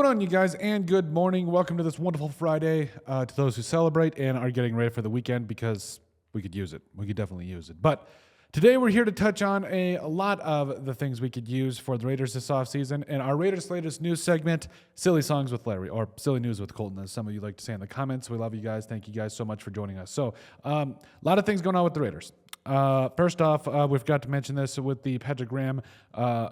going on, you guys, and good morning. Welcome to this wonderful Friday to those who celebrate and are getting ready for the weekend, because we could use it. We could definitely use it. But today we're here to touch on a lot of the things we could use for the Raiders this offseason. And our Raiders latest news segment, Silly Songs with Larry, or Silly News with Colton, as some of you like to say in the comments. We love you guys. Thank you guys so much for joining us. So a lot of things going on with the Raiders. First off, we've got to mention this with the Patrick Graham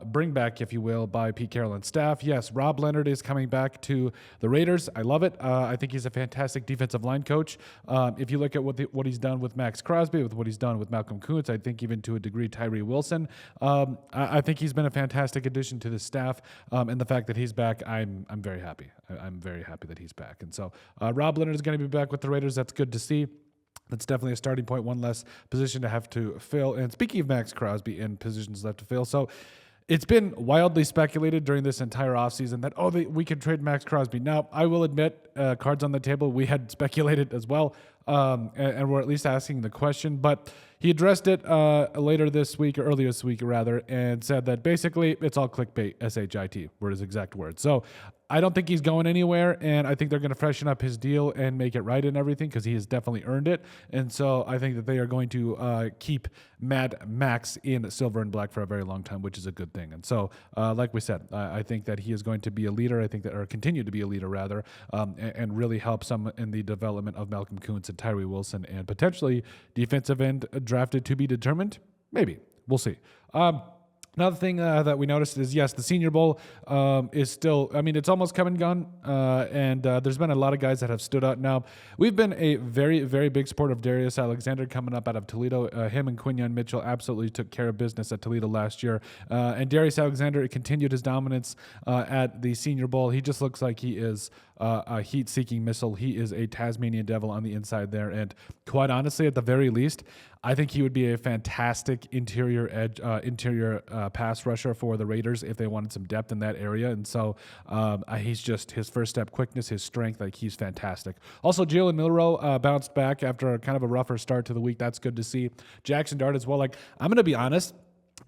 bring back, if you will, by Pete Carroll and staff. Yes, Rob Leonard is coming back to the Raiders. I love it. I think he's a fantastic defensive line coach. If you look at what he's done with Maxx Crosby, with what he's done with Malcolm Kuntz, I think even to a degree Tyree Wilson, I think he's been a fantastic addition to the staff. And the fact that he's back, I'm very happy. I'm very happy that he's back. And so Rob Leonard is going to be back with the Raiders. That's good to see. That's definitely a starting point, one less position to have to fill. And speaking of Maxx Crosby and positions left to fill, so it's been wildly speculated during this entire offseason that, we could trade Maxx Crosby. Now, I will admit, cards on the table, we had speculated as well, and we're at least asking the question. But he addressed it earlier this week, and said that basically it's all clickbait, S-H-I-T, were his exact words. So I don't think he's going anywhere, and I think they're going to freshen up his deal and make it right and everything, because he has definitely earned it. And so I think that they are going to keep Max in silver and black for a very long time, which is a good thing. And so, like we said, I think that he is going to be a leader. I think that, or continue to be a leader rather, and really help some in the development of Malcolm Kuntz and Tyree Wilson, and potentially defensive end drafted to be determined. Maybe. We'll see. Another thing that we noticed is, yes, the Senior Bowl is still, it's almost come and gone, and there's been a lot of guys that have stood out. Now, we've been a very, very big supporter of Darius Alexander coming up out of Toledo. Him and Quinyon Mitchell absolutely took care of business at Toledo last year, and Darius Alexander continued his dominance at the Senior Bowl. He just looks like he is a heat-seeking missile. He is a Tasmanian devil on the inside there, and quite honestly, at the very least, I think he would be a fantastic interior pass rusher for the Raiders if they wanted some depth in that area. And so he's just, his first step quickness, his strength, he's fantastic. Also, Jalen Milroe bounced back after kind of a rougher start to the week. That's good to see. Jackson Dart as well. I'm going to be honest,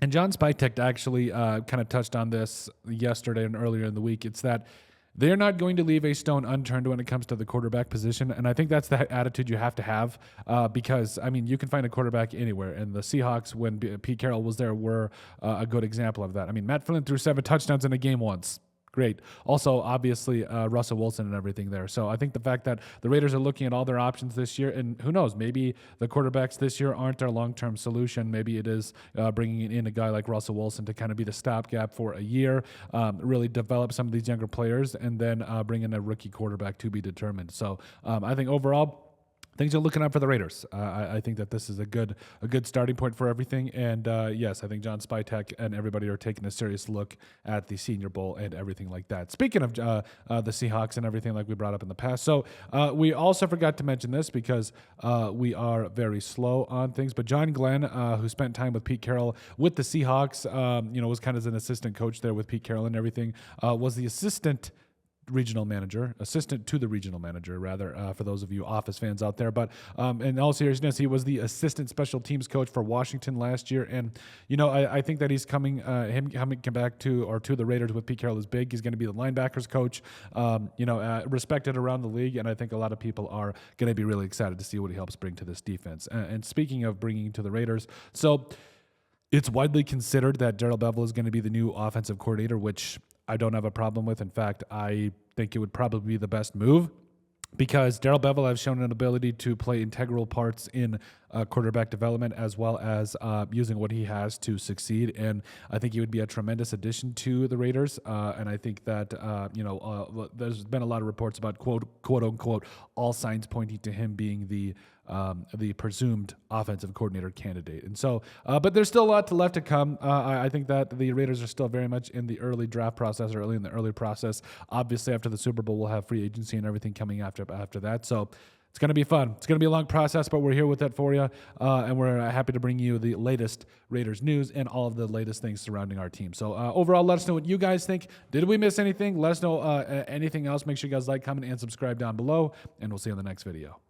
and John Spytek actually kind of touched on this yesterday and earlier in the week. It's that they're not going to leave a stone unturned when it comes to the quarterback position, and I think that's the attitude you have to have because, you can find a quarterback anywhere, and the Seahawks, when Pete Carroll was there, were a good example of that. Matt Flynn threw 7 touchdowns in a game once. Great. Also, obviously, Russell Wilson and everything there. So I think the fact that the Raiders are looking at all their options this year, and who knows, maybe the quarterbacks this year aren't their long-term solution. Maybe it is bringing in a guy like Russell Wilson to kind of be the stopgap for a year, really develop some of these younger players, and then bring in a rookie quarterback to be determined. So I think overall, things are looking up for the Raiders. I think that this is a good starting point for everything. And yes, I think John Spytek and everybody are taking a serious look at the Senior Bowl and everything like that. Speaking of the Seahawks and everything like we brought up in the past. So we also forgot to mention this because we are very slow on things. But John Glenn, who spent time with Pete Carroll with the Seahawks, was kind of an assistant coach there with Pete Carroll and everything, was the assistant to the regional manager, rather, for those of you Office fans out there. But in all seriousness, he was the assistant special teams coach for Washington last year. And, I think that he's coming back to the Raiders with Pete Carroll is big. He's going to be the linebackers coach, respected around the league. And I think a lot of people are going to be really excited to see what he helps bring to this defense. And speaking of bringing to the Raiders, so it's widely considered that Darrell Bevell is going to be the new offensive coordinator, which I don't have a problem with. In fact, I think it would probably be the best move because Darrell Bevell has shown an ability to play integral parts in quarterback development as well as using what he has to succeed. And I think he would be a tremendous addition to the Raiders. And I think that, there's been a lot of reports about quote unquote, all signs pointing to him being the presumed offensive coordinator candidate. And so, but there's still a lot left to come. I think that the Raiders are still very much in the early draft process, or early in the early process. Obviously, after the Super Bowl, we'll have free agency and everything coming after that. So it's going to be fun. It's going to be a long process, but we're here with that for you. And we're happy to bring you the latest Raiders news and all of the latest things surrounding our team. So overall, let us know what you guys think. Did we miss anything? Let us know anything else. Make sure you guys like, comment, and subscribe down below. And we'll see you in the next video.